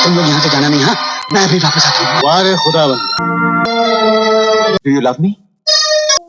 तुम लोग यहाँ से जाना नहीं। हाँ, मैं अभी वापस आता हूँ। वाह रे खुदा बंदा। Do you love me?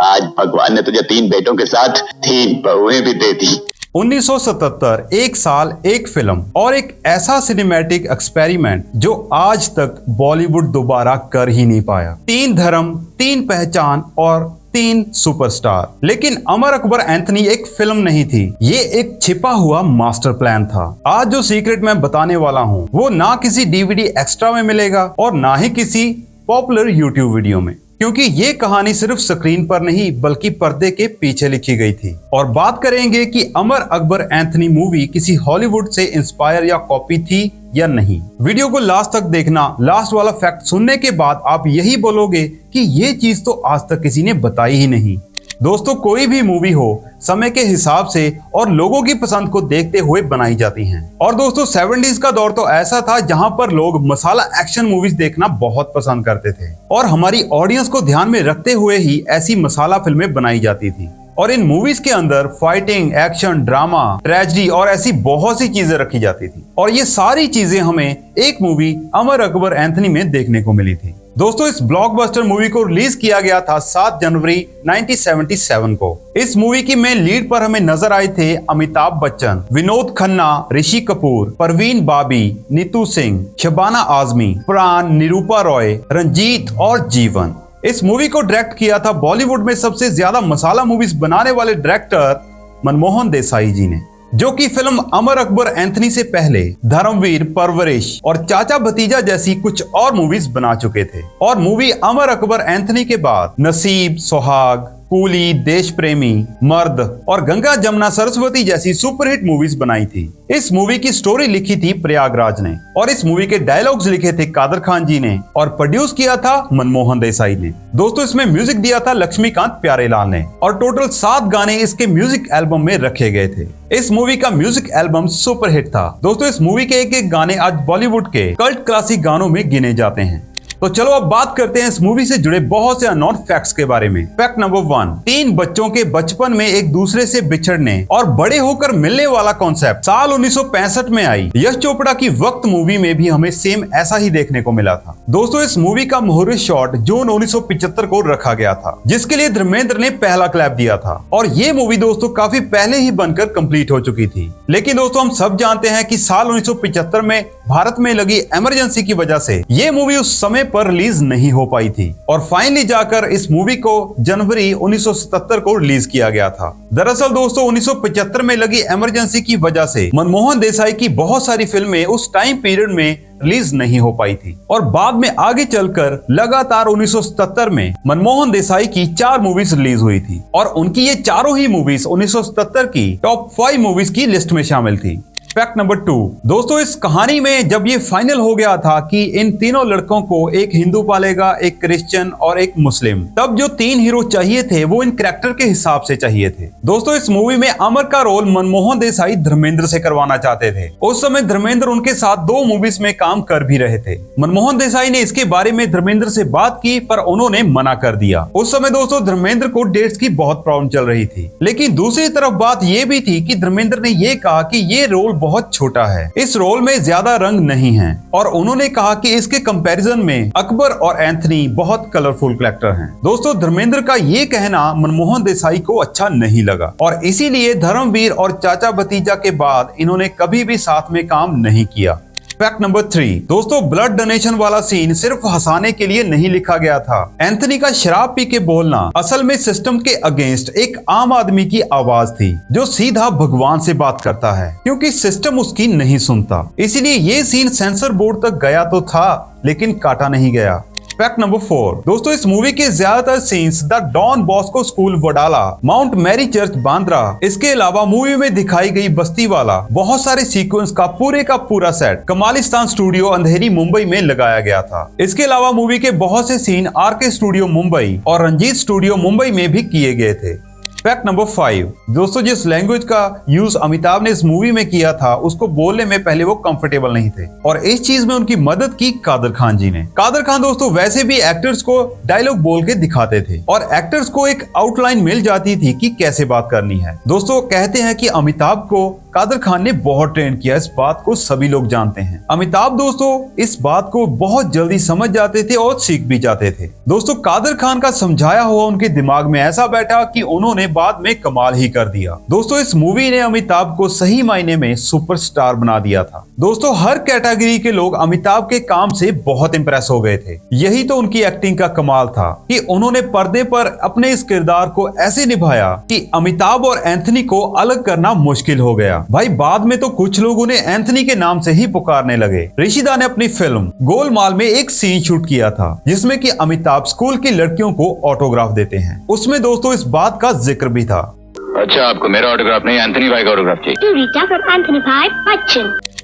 आज भगवान ने तुझे 3 बेटों के साथ 3 बहुएं भी दे दी। 1977 एक साल एक फिल्म और एक ऐसा सिनेमैटिक एक्सपेरिमेंट जो आज तक बॉलीवुड दोबारा कर ही नहीं पाया। 3 धर्म, 3 पहचान और 3 सुपरस्टार। लेकिन अमर अकबर एंथनी एक फिल्म नहीं थी, ये एक छिपा हुआ मास्टर प्लान था। आज जो सीक्रेट मैं बताने वाला हूँ वो ना किसी डीवीडी एक्स्ट्रा में मिलेगा और ना ही किसी पॉपुलर यूट्यूब वीडियो में, क्योंकि ये कहानी सिर्फ स्क्रीन पर नहीं बल्कि पर्दे के पीछे लिखी गई थी। और बात करेंगे कि अमर अकबर एंथनी मूवी किसी हॉलीवुड से इंस्पायर या कॉपी थी या नहीं। वीडियो को लास्ट तक देखना। लास्ट वाला फैक्ट सुनने के बाद आप यही बोलोगे कि ये चीज तो आज तक किसी ने बताई ही नहीं। दोस्तों, कोई भी मूवी हो समय के हिसाब से और लोगों की पसंद को देखते हुए बनाई जाती हैं। और दोस्तों 70s का दौर तो ऐसा था जहां पर लोग मसाला एक्शन मूवीज देखना बहुत पसंद करते थे और हमारी ऑडियंस को ध्यान में रखते हुए ही ऐसी मसाला फिल्में बनाई जाती थी। और इन मूवीज के अंदर फाइटिंग, एक्शन, ड्रामा, ट्रेजेडी और ऐसी बहुत सी चीजें रखी जाती थी और ये सारी चीजें हमें एक मूवी अमर अकबर एंथनी में देखने को मिली थी। दोस्तों, इस ब्लॉकबस्टर मूवी को रिलीज किया गया था 7 जनवरी 1977 को। इस मूवी की मेन लीड पर हमें नजर आए थे अमिताभ बच्चन, विनोद खन्ना, ऋषि कपूर, परवीन बाबी, नीतू सिंह, शबाना आजमी, प्राण, निरूपा रॉय, रंजीत और जीवन। इस मूवी को डायरेक्ट किया था बॉलीवुड में सबसे ज्यादा मसाला मूवीज बनाने वाले डायरेक्टर मनमोहन देसाई जी ने, जो कि फिल्म अमर अकबर एंथनी से पहले धर्मवीर, परवरिश और चाचा भतीजा जैसी कुछ और मूवीज बना चुके थे। और मूवी अमर अकबर एंथनी के बाद नसीब, सुहाग, कूली, देश प्रेमी, मर्द और गंगा जमुना सरस्वती जैसी सुपरहिट मूवीज बनाई थी। इस मूवी की स्टोरी लिखी थी प्रयागराज ने और इस मूवी के डायलॉग्स लिखे थे कादर खान जी ने और प्रोड्यूस किया था मनमोहन देसाई ने। दोस्तों, इसमें म्यूजिक दिया था लक्ष्मीकांत प्यारेलाल ने और टोटल 7 गाने इसके म्यूजिक एल्बम में रखे गए थे। इस मूवी का म्यूजिक एल्बम सुपरहिट था। दोस्तों, इस मूवी के एक गाने आज बॉलीवुड के कल्ट क्लासिक गानों में गिने जाते हैं। तो चलो अब बात करते हैं इस मूवी से जुड़े बहुत से अननोन फैक्ट्स के बारे में। फैक्ट नंबर 1, 3 बच्चों के बचपन में एक दूसरे से बिछड़ने और बड़े होकर मिलने वाला कॉन्सेप्ट साल 1965 में आई यश चोपड़ा की वक्त मूवी में भी हमें सेम ऐसा ही देखने को मिला था। दोस्तों, इस मूवी का मुहूर्त शॉट जून 1975 को रखा गया था, जिसके लिए धर्मेंद्र ने पहला क्लैप दिया था और ये मूवी दोस्तों काफी पहले ही बनकर कंप्लीट हो चुकी थी। लेकिन दोस्तों, हम सब जानते हैं कि साल 1975 में भारत में लगी इमरजेंसी की वजह से ये मूवी उस समय पर रिलीज नहीं हो पाई थी और फाइनली जाकर इस मूवी को जनवरी 1977 को रिलीज किया गया था। दरअसल दोस्तों 1975 में लगी इमरजेंसी की वजह से मनमोहन देसाई की बहुत सारी फिल्में उस टाइम पीरियड में रिलीज नहीं हो पाई थी और बाद में आगे चलकर लगातार 1977 में मनमोहन देसाई की 4 मूवीज रिलीज हुई थी और उनकी ये चारों ही मूवीज 1977 की टॉप 5 मूवीज की लिस्ट में शामिल थी। फैक्ट नंबर 2, दोस्तों इस कहानी में जब ये फाइनल हो गया था कि इन तीनों लड़कों को एक हिंदू पालेगा, एक क्रिश्चियन और एक मुस्लिम, तब जो 3 हीरो चाहिए थे वो इन कैरेक्टर के हिसाब से चाहिए थे। दोस्तों इस मूवी में अमर का रोल मनमोहन देसाई धर्मेंद्र से करवाना चाहते थे। उस समय धर्मेंद्र उनके साथ 2 मूवीज में काम कर भी रहे थे। मनमोहन देसाई ने इसके बारे में धर्मेंद्र से बात की पर उन्होंने मना कर दिया। उस समय दोस्तों धर्मेंद्र को डेट्स की बहुत प्रॉब्लम चल रही थी, लेकिन दूसरी तरफ बात ये भी थी कि धर्मेंद्र ने ये कहा कि ये रोल बहुत छोटा है, इस रोल में ज्यादा रंग नहीं है और उन्होंने कहा कि इसके कंपैरिजन में अकबर और एंथनी बहुत कलरफुल कैरेक्टर हैं। दोस्तों धर्मेंद्र का ये कहना मनमोहन देसाई को अच्छा नहीं लगा और इसीलिए धर्मवीर और चाचा भतीजा के बाद इन्होंने कभी भी साथ में काम नहीं किया। फैक्ट नंबर 3, दोस्तों ब्लड डोनेशन वाला सीन सिर्फ हंसाने के लिए नहीं लिखा गया था। एंथनी का शराब पी के बोलना असल में सिस्टम के अगेंस्ट एक आम आदमी की आवाज थी जो सीधा भगवान से बात करता है, क्योंकि सिस्टम उसकी नहीं सुनता। इसीलिए ये सीन सेंसर बोर्ड तक गया तो था लेकिन काटा नहीं गया। फैक्ट नंबर 4, दोस्तों इस मूवी के ज्यादातर scenes the Don Bosco school Wadala, mount Mary church Bandra, इसके अलावा मूवी में दिखाई गई बस्ती वाला बहुत सारे सीक्वेंस का पूरा सेट कमालिस्तान स्टूडियो अंधेरी मुंबई में लगाया गया था। इसके अलावा मूवी के बहुत से सीन आरके स्टूडियो मुंबई और रंजीत स्टूडियो मुंबई में भी किए गए थे। फैक्ट नंबर 5, दोस्तों जिस लैंग्वेज का यूज अमिताभ ने इस मूवी में किया था उसको बोलने में पहले वो कंफर्टेबल नहीं थे और इस चीज में उनकी मदद की कादर खान जी ने। कादर खान दोस्तों वैसे भी एक्टर्स को डायलॉग बोल के दिखाते थे और एक्टर्स को एक आउटलाइन मिल जाती थी कि कैसे बात करनी है। दोस्तों कहते हैं कि अमिताभ को कादर खान ने बहुत ट्रेन किया, इस बात को सभी लोग जानते हैं। अमिताभ दोस्तों इस बात को बहुत जल्दी समझ जाते थे और सीख भी जाते थे। दोस्तों कादर खान का समझाया हुआ उनके दिमाग में ऐसा बैठा कि उन्होंने बाद में कमाल ही कर दिया। दोस्तों इस मूवी ने अमिताभ को सही मायने में सुपरस्टार बना दिया था। दोस्तों हर कैटेगरी के लोग अमिताभ के काम से बहुत इंप्रेस हो गए थे। यही तो उनकी एक्टिंग का कमाल था कि उन्होंने पर्दे पर अपने इस किरदार को ऐसे निभाया कि अमिताभ और एंथनी को अलग करना मुश्किल हो गया। भाई बाद में तो कुछ लोग उन्हें एंथनी के नाम से ही पुकारने लगे। ऋषिदा ने अपनी फिल्म गोलमाल में एक सीन शूट किया था जिसमें कि अमिताभ स्कूल की लड़कियों को ऑटोग्राफ देते हैं। उसमें दोस्तों इस बात का जिक्र भी था। अच्छा आपको मेरा ऑटोग्राफ नहीं एंथनी भाई का ऑटोग्राफ चाहिए।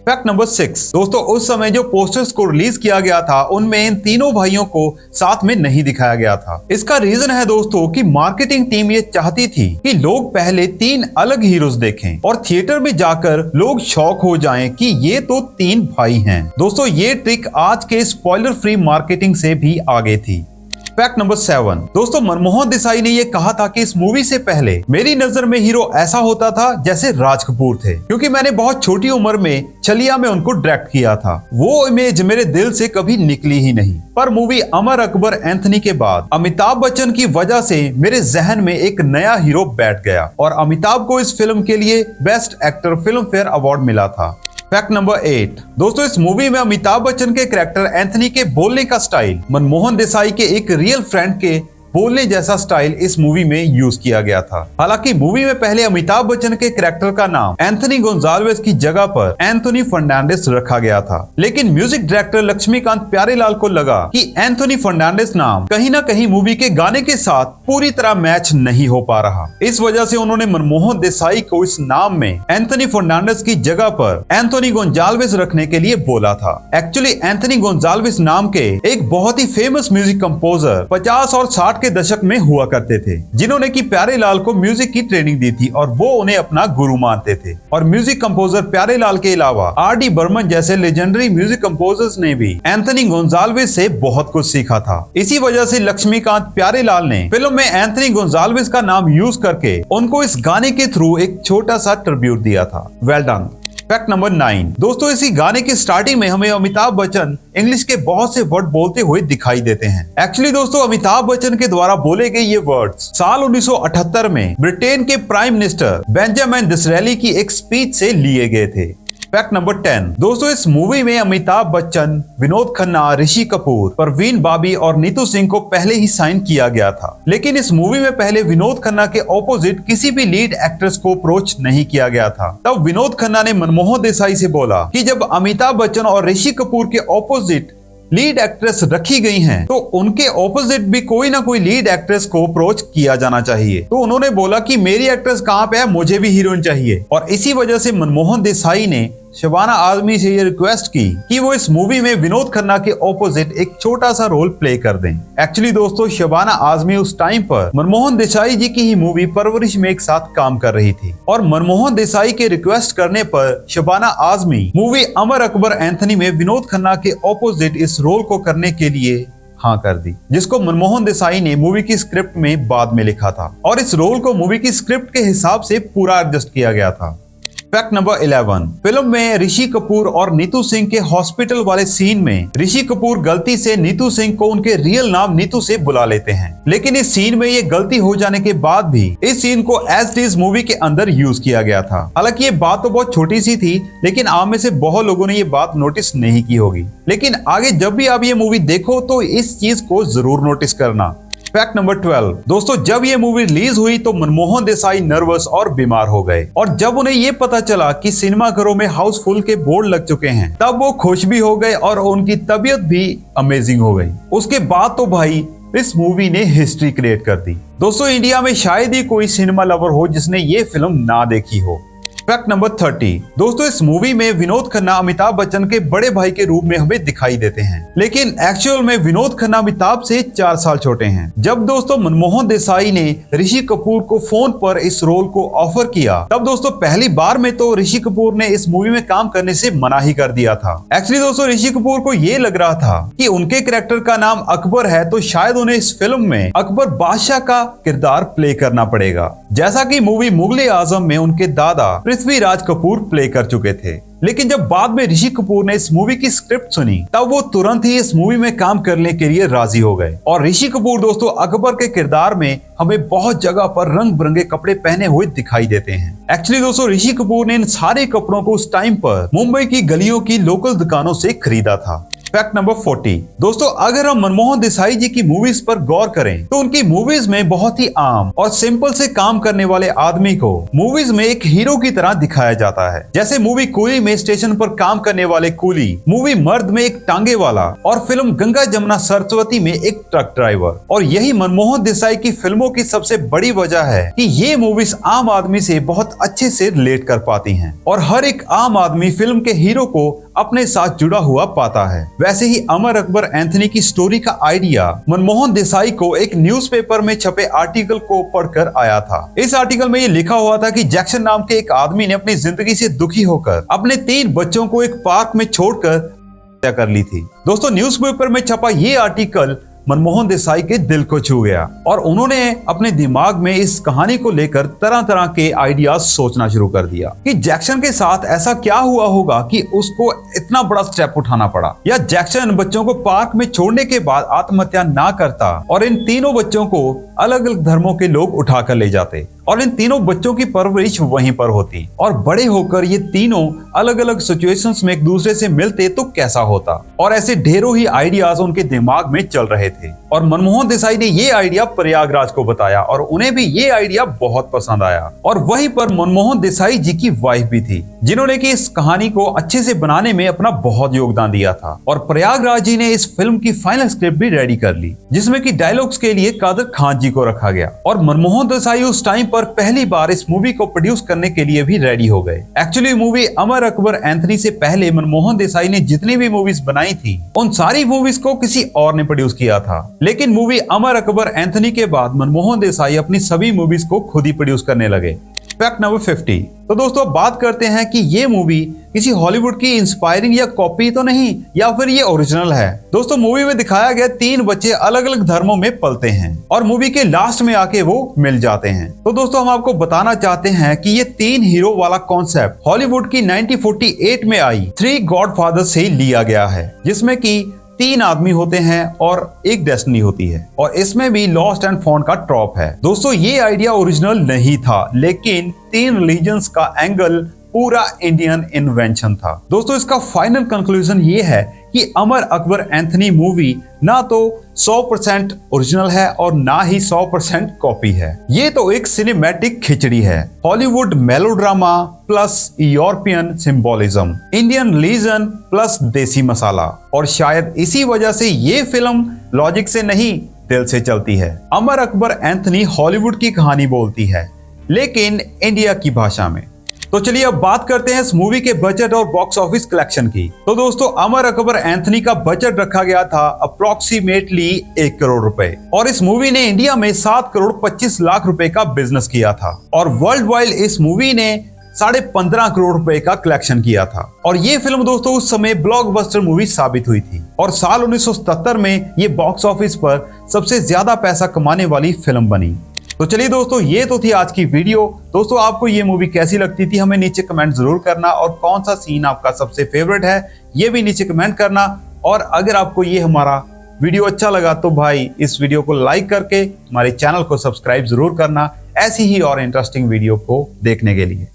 फैक्ट नंबर 6, दोस्तों उस समय जो पोस्टर्स को रिलीज किया गया था उनमें इन तीनों भाइयों को साथ में नहीं दिखाया गया था। इसका रीजन है दोस्तों कि मार्केटिंग टीम ये चाहती थी कि लोग पहले 3 अलग हीरोज देखें और थिएटर में जाकर लोग शॉक हो जाएं कि ये तो 3 भाई हैं। दोस्तों ये ट्रिक आज के स्पॉइलर फ्री मार्केटिंग से भी आगे थी। फैक्ट नंबर 7, दोस्तों मनमोहन देसाई ने ये कहा था कि इस मूवी से पहले मेरी नजर में हीरो ऐसा होता था जैसे राज कपूर थे, क्योंकि मैंने बहुत छोटी उम्र में छलिया में उनको डायरेक्ट किया था। वो इमेज मेरे दिल से कभी निकली ही नहीं। पर मूवी अमर अकबर एंथनी के बाद अमिताभ बच्चन की वजह से मेरे जहन में एक नया हीरो बैठ गया और अमिताभ को इस फिल्म के लिए best actor film fair award मिला था। फैक्ट नंबर 8, दोस्तों इस मूवी में अमिताभ बच्चन के कैरेक्टर एंथनी के बोलने का स्टाइल मनमोहन देसाई के एक रियल फ्रेंड के बोलने जैसा स्टाइल इस मूवी में यूज किया गया था। हालांकि मूवी में पहले अमिताभ बच्चन के कैरेक्टर का नाम एंथनी गोंजाल्वेस की जगह पर एंथोनी फर्नांडिस रखा गया था, लेकिन म्यूजिक डायरेक्टर लक्ष्मीकांत प्यारेलाल को लगा कि एंथोनी फर्नांडिस नाम कहीं ना कहीं मूवी के गाने के साथ पूरी तरह मैच नहीं हो पा रहा। इस वजह से उन्होंने मनमोहन देसाई को इस नाम में एंथोनी फर्नांडिस की जगह पर एंथोनी गोंजाल्वेस रखने के लिए बोला था। एक्चुअली एंथोनी गोंजाल्वेस नाम के एक बहुत ही फेमस म्यूजिक कंपोजर 50 और 60 के दशक में हुआ करते थे, जिन्होंने की प्यारेलाल को म्यूजिक की ट्रेनिंग दी थी और वो उन्हें अपना गुरु मानते थे। और म्यूजिक कंपोजर प्यारेलाल के अलावा आर.डी. बर्मन जैसे लेजेंडरी म्यूजिक कंपोजर्स ने भी एंथोनी गोंजाल्वेस से बहुत कुछ सीखा था। इसी वजह से लक्ष्मीकांत प्यारेलाल ने फिल्म में एंथोनी गोंजाल्वेस का नाम यूज करके उनको इस गाने के थ्रू एक छोटा सा ट्रिब्यूट दिया था। Well done. फैक्ट नंबर 9, दोस्तों इसी गाने की स्टार्टिंग में हमें अमिताभ बच्चन इंग्लिश के बहुत से वर्ड बोलते हुए दिखाई देते हैं। एक्चुअली दोस्तों अमिताभ बच्चन के द्वारा बोले गए ये वर्ड्स साल 1978 में ब्रिटेन के प्राइम मिनिस्टर बेंजामिन डिसरेली की एक स्पीच से लिए गए थे। फैक्ट नंबर 10, दोस्तों इस मूवी में अमिताभ बच्चन, विनोद खन्ना, ऋषि कपूर, परवीन बाबी और नीतू सिंह को पहले ही साइन किया गया था, लेकिन इस मूवी में पहले विनोद खन्ना के ऑपोजिट किसी भी लीड एक्ट्रेस को अप्रोच नहीं किया गया था। तब विनोद खन्ना ने मनमोहन देसाई से बोला कि जब अमिताभ बच्चन और ऋषि कपूर के ऑपोजिट लीड एक्ट्रेस रखी गई हैं, तो उनके ऑपोजिट भी कोई ना कोई लीड एक्ट्रेस को अप्रोच किया जाना चाहिए। तो उन्होंने बोला कि मेरी एक्ट्रेस कहाँ पे है, मुझे भी हीरोइन चाहिए। और इसी वजह से मनमोहन देसाई ने शबाना आजमी से ये रिक्वेस्ट की कि वो इस मूवी में विनोद खन्ना के ऑपोजिट एक छोटा सा रोल प्ले कर दें। एक्चुअली दोस्तों शबाना आजमी उस टाइम पर मनमोहन देसाई जी की ही मूवी परवरिश में एक साथ काम कर रही थी और मनमोहन देसाई के रिक्वेस्ट करने पर शबाना आजमी मूवी अमर अकबर एंथनी में विनोद खन्ना के ऑपोजिट इस रोल को करने के लिए हाँ कर दी, जिसको मनमोहन देसाई ने मूवी की स्क्रिप्ट में बाद में लिखा था और इस रोल को मूवी की स्क्रिप्ट के हिसाब से पूरा एडजस्ट किया गया था। फैक्ट नंबर 11, फिल्म में ऋषि कपूर और नीतू सिंह के हॉस्पिटल वाले सीन में ऋषि कपूर गलती से नीतू सिंह को उनके रियल नाम नीतू से बुला लेते हैं, लेकिन इस सीन में ये गलती हो जाने के बाद भी इस सीन को एज इट इज मूवी के अंदर यूज किया गया था। हालांकि ये बात तो बहुत छोटी सी थी, लेकिन आप में से बहुत लोगों ने ये बात नोटिस नहीं की होगी, लेकिन आगे जब भी आप ये मूवी देखो तो इस चीज को जरूर नोटिस करना। फैक्ट नंबर 12, दोस्तों जब ये मूवी रिलीज हुई तो मनमोहन देसाई नर्वस और बीमार हो गए और जब उन्हें ये पता चला कि सिनेमाघरों में हाउसफुल के बोर्ड लग चुके हैं तब वो खुश भी हो गए और उनकी तबीयत भी अमेजिंग हो गई। उसके बाद तो भाई इस मूवी ने हिस्ट्री क्रिएट कर दी। दोस्तों इंडिया में शायद ही कोई सिनेमा लवर हो जिसने ये फिल्म ना देखी हो। Fact number 30। दोस्तों इस मूवी में विनोद खन्ना अमिताभ बच्चन के बड़े भाई के रूप में हमें दिखाई देते हैं, लेकिन एक्चुअल में विनोद खन्ना अमिताभ से 4 साल छोटे हैं। जब दोस्तों मनमोहन देसाई ने ऋषि कपूर को फोन पर इस रोल को ऑफर किया, तब दोस्तों पहली बार में तो ऋषि कपूर ने इस मूवी में काम करने से मना ही कर दिया था। एक्चुअली दोस्तों ऋषि कपूर को ये लग रहा था कि उनके कैरेक्टर का नाम अकबर है, तो शायद उन्हें इस फिल्म में अकबर बादशाह का किरदार प्ले करना पड़ेगा, जैसा कि मूवी मुगले आजम में उनके दादा पृथ्वीराज कपूर प्ले कर चुके थे। लेकिन जब बाद में ऋषि कपूर ने इस मूवी की स्क्रिप्ट सुनी, तब वो तुरंत ही इस मूवी में काम करने के लिए राजी हो गए। और ऋषि कपूर दोस्तों अकबर के किरदार में हमें बहुत जगह पर रंग बिरंगे कपड़े पहने हुए दिखाई देते हैं। एक्चुअली दोस्तों ऋषि कपूर ने इन सारे कपड़ों को उस टाइम पर मुंबई की गलियों की लोकल दुकानों से खरीदा था। Fact number 40। दोस्तों अगर हम मनमोहन देसाई जी की मूवीज पर गौर करें, तो उनकी मूवीज में बहुत ही आम और सिंपल से काम करने वाले आदमी को मूवीज में एक हीरो की तरह दिखाया जाता है। जैसे मूवी कूली में स्टेशन पर काम करने वाले कूली, मूवी मर्द में एक टांगे वाला, और फिल्म गंगा जमुना सरस्वती में एक ट्रक ड्राइवर। और यही मनमोहन देसाई की फिल्मों की सबसे बड़ी वजह है कि ये मूवीज आम आदमी से बहुत अच्छे से रिलेट कर पाती हैं और हर एक आम आदमी फिल्म के हीरो को अपने साथ जुड़ा हुआ पाता है। वैसे ही अमर अकबर एंथनी की स्टोरी का आइडिया मनमोहन देसाई को एक न्यूज़पेपर में छपे आर्टिकल को पढ़कर आया था। इस आर्टिकल में ये लिखा हुआ था कि जैक्सन नाम के एक आदमी ने अपनी जिंदगी से दुखी होकर अपने 3 बच्चों को एक पार्क में छोड़कर हत्या कर ली थी। दोस्तों न्यूज़पेपर में छपा ये आर्टिकल मनमोहन देसाई के दिल को छू गया और उन्होंने अपने दिमाग में इस कहानी को लेकर तरह तरह के आइडियाज सोचना शुरू कर दिया कि जैक्सन के साथ ऐसा क्या हुआ होगा कि उसको इतना बड़ा स्टेप उठाना पड़ा, या जैक्सन बच्चों को पार्क में छोड़ने के बाद आत्महत्या ना करता और इन तीनों बच्चों को अलग अलग धर्मों के लोग उठाकर ले जाते और इन तीनों बच्चों की परवरिश वहीं पर होती और बड़े होकर ये तीनों अलग अलग सिचुएशंस में एक दूसरे से मिलते तो कैसा होता। और ऐसे ढेरों ही आइडियाज उनके दिमाग में चल रहे थे और मनमोहन देसाई ने ये आइडिया प्रयागराज को बताया और उन्हें भी ये आइडिया बहुत पसंद आया। और वहीं पर मनमोहन देसाई जी की वाइफ भी थी, जिन्होंने कि इस कहानी को अच्छे से बनाने में अपना बहुत योगदान दिया था। और प्रयागराज जी ने इस फिल्म की फाइनल स्क्रिप्ट भी रेडी कर ली, जिसमें कि डायलॉग्स के लिए कादर खान जी को रखा गया। और मनमोहन देसाई उस टाइम पर पहली बार इस मूवी को प्रोड्यूस करने के लिए भी रेडी हो गए। Actually movie Amar Akbar Anthony से पहले मनमोहन देसाई ने जितनी भी मूवीज बनाई थी, उन सारी मूवीज को किसी और ने प्रोड्यूस किया था, लेकिन मूवी अमर अकबर एंथनी के बाद मनमोहन देसाई अपनी सभी मूवीज को खुद ही प्रोड्यूस करने लगे। Fact number 50। तो दोस्तों बात करते हैं कि ये मूवी किसी हॉलीवुड की इंस्पायरिंग या कॉपी तो नहीं, या फिर ये ओरिजिनल है। दोस्तों मूवी में दिखाया गया 3 बच्चे अलग अलग धर्मों में पलते हैं और मूवी के लास्ट में आके वो मिल जाते हैं। तो दोस्तों हम आपको बताना चाहते हैं कि ये 3 हीरो वाला कॉन्सेप्ट हॉलीवुड की 1948 में आई 3 गॉडफादर से लिया गया है, जिसमें की 3 आदमी होते हैं और एक डेस्टिनी होती है और इसमें भी लॉस्ट एंड फाउंड का ट्रॉप है। दोस्तों ये आइडिया ओरिजिनल नहीं था, लेकिन 3 रिलीजन्स का एंगल पूरा इंडियन इन्वेंशन था। दोस्तों इसका फाइनल कंक्लूजन ये है कि अमर अकबर एंथनी मूवी ना तो 100% ओरिजिनल है और ना ही 100% कॉपी है। ये तो एक सिनेमैटिक खिचड़ी है, Hollywood melodrama plus European symbolism, Indian religion plus देसी मसाला। और शायद इसी वजह से ये फिल्म लॉजिक से नहीं दिल से चलती है। अमर अकबर एंथनी हॉलीवुड की कहानी बोलती है, लेकिन इंडिया की भाषा में। तो चलिए अब बात करते हैं इस मूवी के बजट और बॉक्स ऑफिस कलेक्शन की। तो दोस्तों अमर अकबर एंथनी का बजट रखा गया था अप्रोक्सीमेटली 1 करोड़ रुपए और इस मूवी ने इंडिया में 7 करोड़ 25 लाख रुपए का बिजनेस किया था और वर्ल्ड वाइड इस मूवी ने 15.5 करोड़ रुपए का कलेक्शन किया था। और ये फिल्म दोस्तों उस समय ब्लॉकबस्टर मूवी साबित हुई थी और साल 1977 में ये बॉक्स ऑफिस पर सबसे ज्यादा पैसा कमाने वाली फिल्म बनी। तो चलिए दोस्तों ये तो थी आज की वीडियो। दोस्तों आपको ये मूवी कैसी लगती थी हमें नीचे कमेंट जरूर करना और कौन सा सीन आपका सबसे फेवरेट है ये भी नीचे कमेंट करना। और अगर आपको ये हमारा वीडियो अच्छा लगा तो भाई इस वीडियो को लाइक करके हमारे चैनल को सब्सक्राइब जरूर करना, ऐसी ही और इंटरेस्टिंग वीडियो को देखने के लिए।